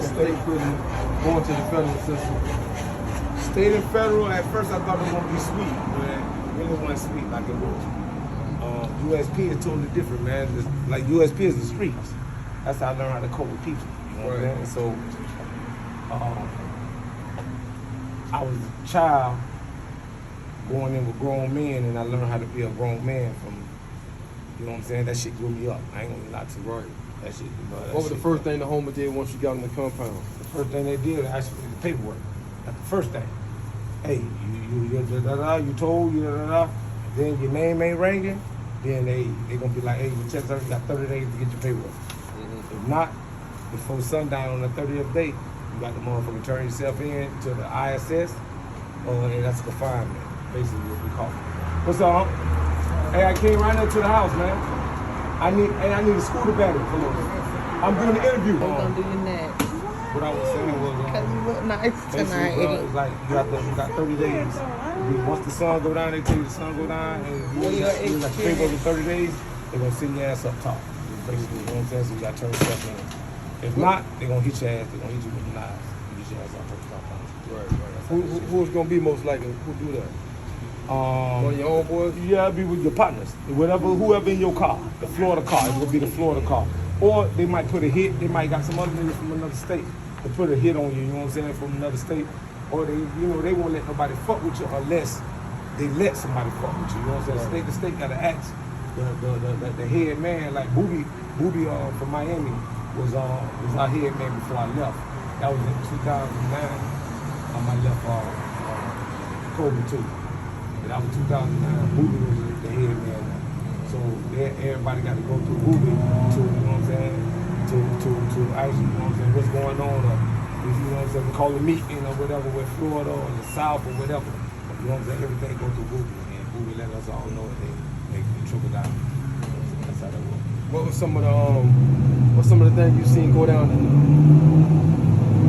state prison going to the federal system? State and federal, at first I thought it was going to be sweet, but it really wasn't sweet like it was. USP is totally different, man. Like USP is the streets. That's how I learned how to cope with people. You know what I'm saying? So I was a child going in with grown men, and I learned how to be a grown man from, you know what I'm saying? That shit grew me up. I ain't gonna lie to you. Right. That shit. What was the first thing the homies did once you got in the compound? The first thing they did, actually, the paperwork. That's the first thing. Hey, you told, then your name ain't ringing, then they gonna be like, hey, you got 30 days to get your paperwork. Mm-hmm. If not, before sundown on the 30th day, you got the motherfucker turn yourself in to the ISS, and that's confinement, basically what we call it. What's up? Hey, I came right up to the house, man. I need a scooter battery. I'm doing the interview. We're gonna do your next. What I was saying was, Cause you look nice tonight. It's like you got 30 days. Once the sun go down, they tell you the sun go down, and you got paperwork in 30 days, they're gonna send your ass up top. Basically, you know what I'm saying? So you gotta turn yourself in. If not, they're gonna hit your ass. They're gonna hit you with the knives. You get your ass up top. Right. Who's gonna be most likely? Who do that? One of your own boys? Yeah, it'll be with your partners. Whoever in your car, the Florida car, it will be the Florida car. Or they might put a hit, they might got some other niggas from another state to put a hit on you, you know what I'm saying, from another state. Or they won't let nobody fuck with you unless they let somebody fuck with you, you know what I'm saying? State to state gotta ask the head man, like Booby from Miami was our head man before I left. That was in 2009. I left Kobe too. That was 2009. Booby was the head man. So everybody got to go through Booby to, you know what I'm saying, to actually, you know what I'm saying, what's going on, or if, you know what I'm saying, we call a meeting or whatever with Florida or the South or whatever. You know what I'm saying, everything go through Booby, and Booby let us all know that they trickle down. That's how that works. What was some of the things you seen go down in there?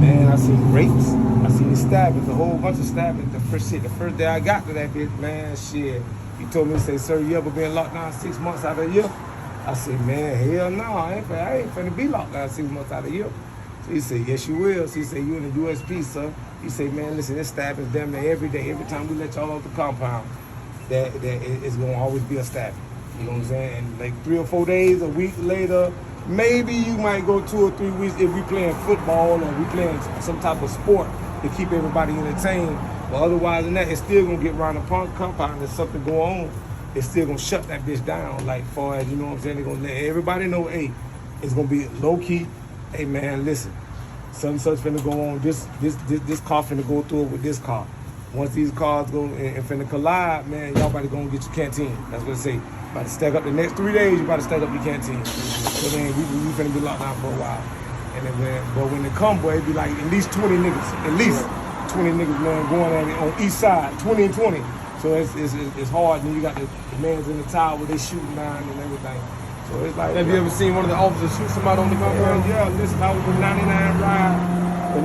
Man, I seen rapes. I seen the stabbings, a whole bunch of stabbings. The first day I got to that bitch, man, shit. He told me, he said, sir, you ever been locked down 6 months out of a year? I said, man, hell no, I ain't finna be locked down 6 months out of a year. So he said, yes, you will. So he said, you in the USP, sir. He said, man, listen, this stabbing's damn near every day. Every time we let y'all off the compound, that it's gonna always be a stabbing. You know what I'm saying? And like 3 or 4 days, a week later, maybe you might go 2 or 3 weeks if we playing football or we playing some type of sport to keep everybody entertained. But otherwise than that, it's still gonna get around the compound. There's something going on. It's still gonna shut that bitch down. Like far as, you know what I'm saying, they're gonna let everybody know, hey, it's gonna be low key. Hey man, listen, something such finna go on. This car finna go through it with this car. Once these cars go and finna collide, man, y'all about to go and get your canteen. That's what it say. About to stack up the next 3 days. You about to stack up your canteen. So then we finna be locked down for a while. And then when they come, boy, it be like at least 20 niggas, at least 20 niggas, man, going at it on each side, 20 and 20. So it's hard. And then you got the mans in the tower, they shooting down and everything. So it's like. Have you ever seen one of the officers shoot somebody on the compound? Yeah, listen, I was the 99 ride. The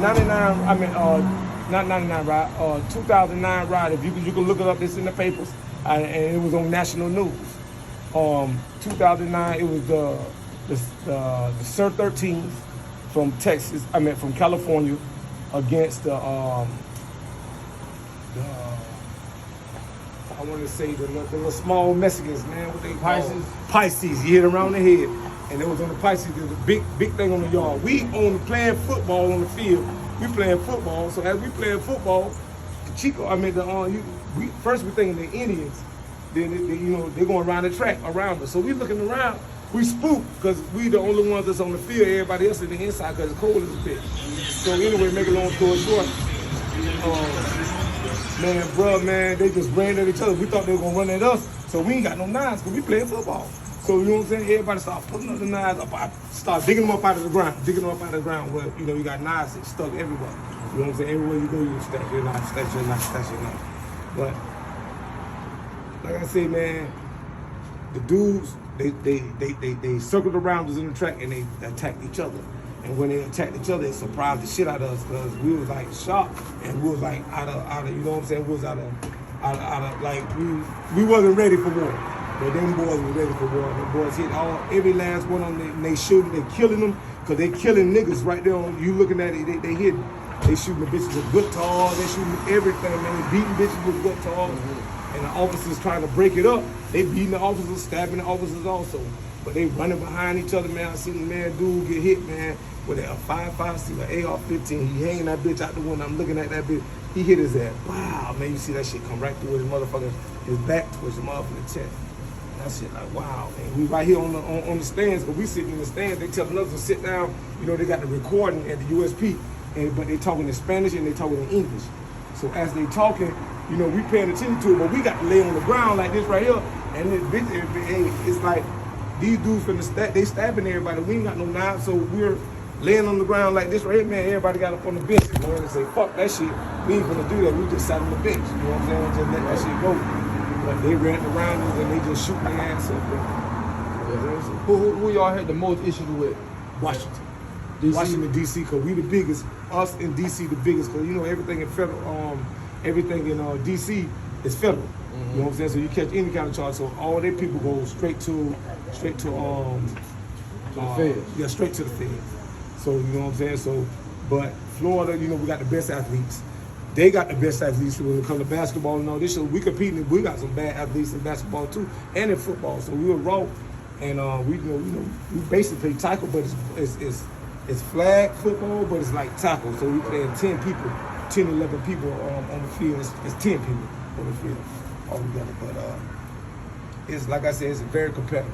2009 ride. If you can look it up, it's in the papers, and it was on national news. 2009, it was the Sir 13th from from California against I want to say the little small Mexicans, man. What they Pisces? Pisces. You hit around the head, and it was on the Pisces. There's a big thing on the yard. We only playing football on the field. We playing football. So as we playing football, first we thinking the Indians. Then they're going around the track around us. So we looking around. We spooked because we the only ones that's on the field. Everybody else in the inside because it's cold as a bitch. So anyway, make a long story short. Man, they just ran at each other. We thought they were gonna run at us, so we ain't got no knives because we playing football. So you know what I'm saying? Everybody start putting up the knives up, start digging them up out of the ground, where you got knives that stuck everywhere. You know what I'm saying? Everywhere you go, you stash your knife. But like I say, man, the dudes they circled around us in the track and they attacked each other. And when they attacked each other, it surprised the shit out of us because we was like shocked and we was like out of you know what I'm saying? We was out of like we wasn't ready for war. But them boys were ready for war. Them boys hit every last one of them. They shooting, they killing them. Cause they killing niggas right there on, you looking at it, they hidden. They shooting the bitches with guitars, they shooting everything, man. They beating bitches with guitars. And the officers trying to break it up. They beating the officers, stabbing the officers also. But they running behind each other, man. I seen the man dude get hit, man, with a 5.56, an AR-15. He hanging that bitch out the window. I'm looking at that bitch. He hit his ass. Wow, man, you see that shit come right through his motherfucker, his back towards the motherfucking chest. That shit like, wow, man. We right here on the stands, but we sitting in the stands. They telling us to sit down. You know, they got the recording at the USP, but they talking in Spanish and they talking in English. So as they talking, you know, we paying attention to it, but we got to lay on the ground like this right here. And this bitch, it's like these dudes from they stabbing everybody. We ain't got no knives, so we're laying on the ground like this right here, man. Everybody got up on the bench. You know, and they say, fuck that shit. We ain't gonna do that. We just sat on the bench. You know what I'm saying? Just let that shit go. But they ran around us and they just shoot their ass up. Who y'all had the most issues with? Washington. DC? Washington, D.C., because we the biggest. Us in D.C. the biggest, because you know everything in federal, everything in D.C. is federal. You know what I'm saying? So you catch any kind of charge, so all their people go straight to the feds. Yeah, straight to the feds. So you know what I'm saying? So, but Florida, you know, we got the best athletes. They got the best athletes when it comes to basketball and all this. So we competing. We got some bad athletes in basketball too, and in football. So we were raw, and we basically play tackle, but it's flag football, but it's like tackle. So we playing 10 people, 10, 11 people on the field. It's 10 people on the field altogether. But it's like I said, it's very competitive.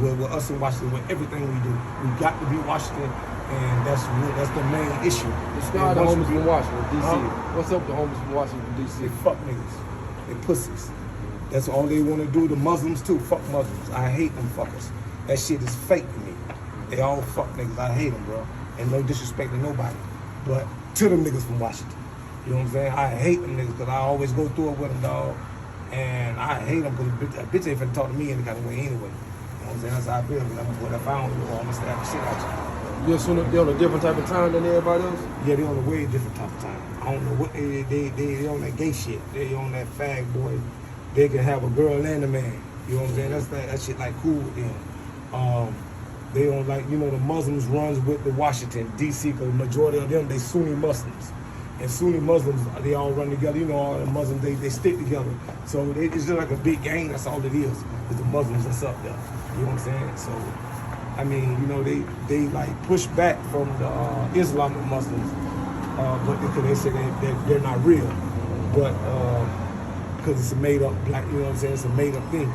With us in Washington, with everything we do, we got to beat Washington, and that's the main issue. Describe the homies from Washington, D.C. What's up with the homies from Washington, D.C.? They fuck niggas. They pussies. That's all they want to do. The Muslims too. Fuck Muslims. I hate them fuckers. That shit is fake to me. They all fuck niggas. I hate them, bro. And no disrespect to nobody. But to them niggas from Washington. You know what I'm saying? I hate them niggas because I always go through it with them, dog. And I hate them because a bitch ain't finna talk to me any kind of way anyway. You know what I'm saying? That's how I feel. Because if I don't do all this stuff, shit out you. You assume they're on a different type of time than everybody else? Yeah, they're on a way different type of time. I don't know what they on that gay shit. They on that fag boy. They can have a girl and a man. You know what I'm saying? That shit like cool with them. They don't like, you know, the Muslims runs with the Washington, D.C., because the majority of them, they Sunni Muslims. And Sunni Muslims, they all run together. You know, all the Muslims, they stick together. So it's just like a big gang, that's all it is the Muslims that's up there. You know what I'm saying? So, I mean, you know, they like push back from the Islamic Muslims, but because they say they're not real. But because it's a made up black, you know what I'm saying? It's a made up thing.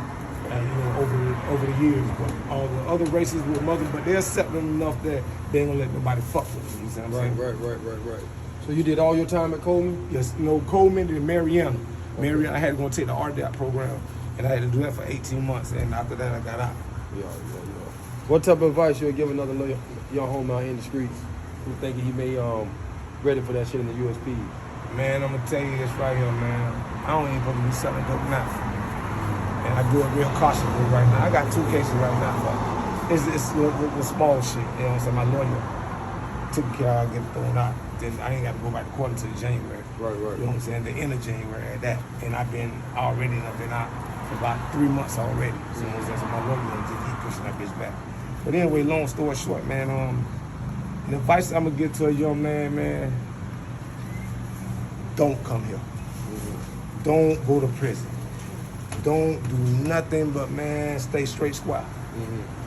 You know, over the years, but all the other races were Muslim, but they accept them enough that they ain't gonna let nobody fuck with them. You see what I'm saying? Right. So you did all your time at Coleman? Yes, you know, Coleman and Mariana. Mariana, I had to go take the RDAP program, and I had to do that for 18 months, and after that, I got out. Yeah. What type of advice you would give another young homie out here in the streets who thinking he may ready for that shit in the USP? Man, I'm gonna tell you this right here, man. I don't even supposed to be selling dope now. And I do it real cautiously right now. I got 2 cases right now, but it's the small shit. You know what I'm saying? My lawyer took care of get thrown out. Then I ain't got to go back to court until January. Right. You know what I'm saying? The end of January at that. And I've been out for about 3 months already. So, you know what I'm saying? So my lawyer just keep pushing that bitch back. But anyway, long story short, man, the advice I'm gonna give to a young man, don't come here. Don't go to prison. Don't do nothing but, man, stay straight squat.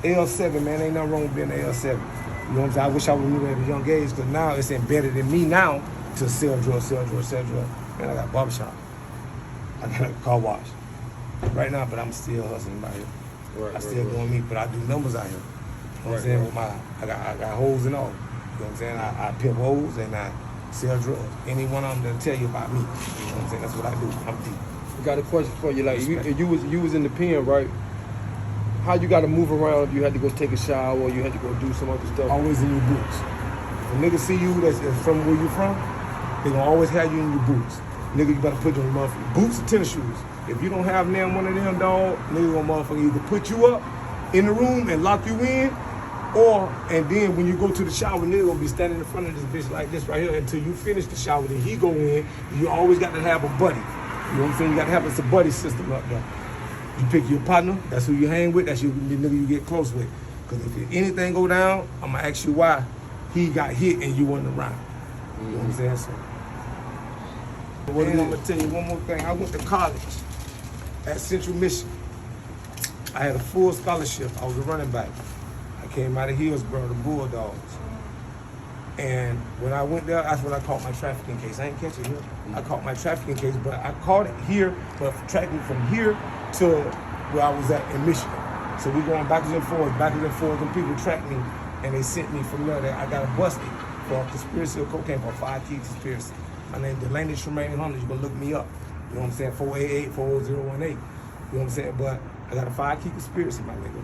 L7, man, ain't nothing wrong with being an L7. You know what I'm saying? I wish I would knew that at a young age, because now it's embedded in me now to sell drugs. Man, I got a barbershop. I got a car wash. Right now, but I'm still hustling out here. I still doing me, but I do numbers out here. You know what I'm saying? With I got hoes and all. You know what I'm saying? I pimp hoes and I sell drugs. Any one of them that'll tell you about me. You know what I'm saying? That's what I do. I'm deep. Got a question for you. Like you was in the pen, right? How you got to move around if you had to go take a shower or you had to go do some other stuff? Always in your boots. If a nigga see you that's from where you from, they gonna always have you in your boots. Nigga, you better put your motherfucking boots or tennis shoes. If you don't have them one of them, dog, nigga gonna motherfucker either put you up in the room and lock you in, and then when you go to the shower, nigga gonna be standing in front of this bitch like this right here until you finish the shower. Then he go in. You always got to have a buddy. You know what I'm saying? You got to have a buddy system up there. You pick your partner, that's who you hang with, that's the nigga you get close with. Because if anything go down, I'm gonna ask you why he got hit and you wasn't around. You know what I'm saying? So, and I'm gonna tell you one more thing. I went to college at Central Michigan. I had a full scholarship. I was a running back. I came out of Hillsborough, the Bulldogs. And when I went there, that's when I caught my trafficking case. I ain't catch it here. I caught my trafficking case, but I caught it here, but tracking from here to where I was at in Michigan. So we going backwards and forwards, and people tracked me, and they sent me from there. I got busted for a conspiracy of cocaine for a 5-key conspiracy. My name is Delaney Tremaine Hunter. You can look me up. You know what I'm saying? 488-40018. You know what I'm saying? But I got a 5-key conspiracy, my nigga.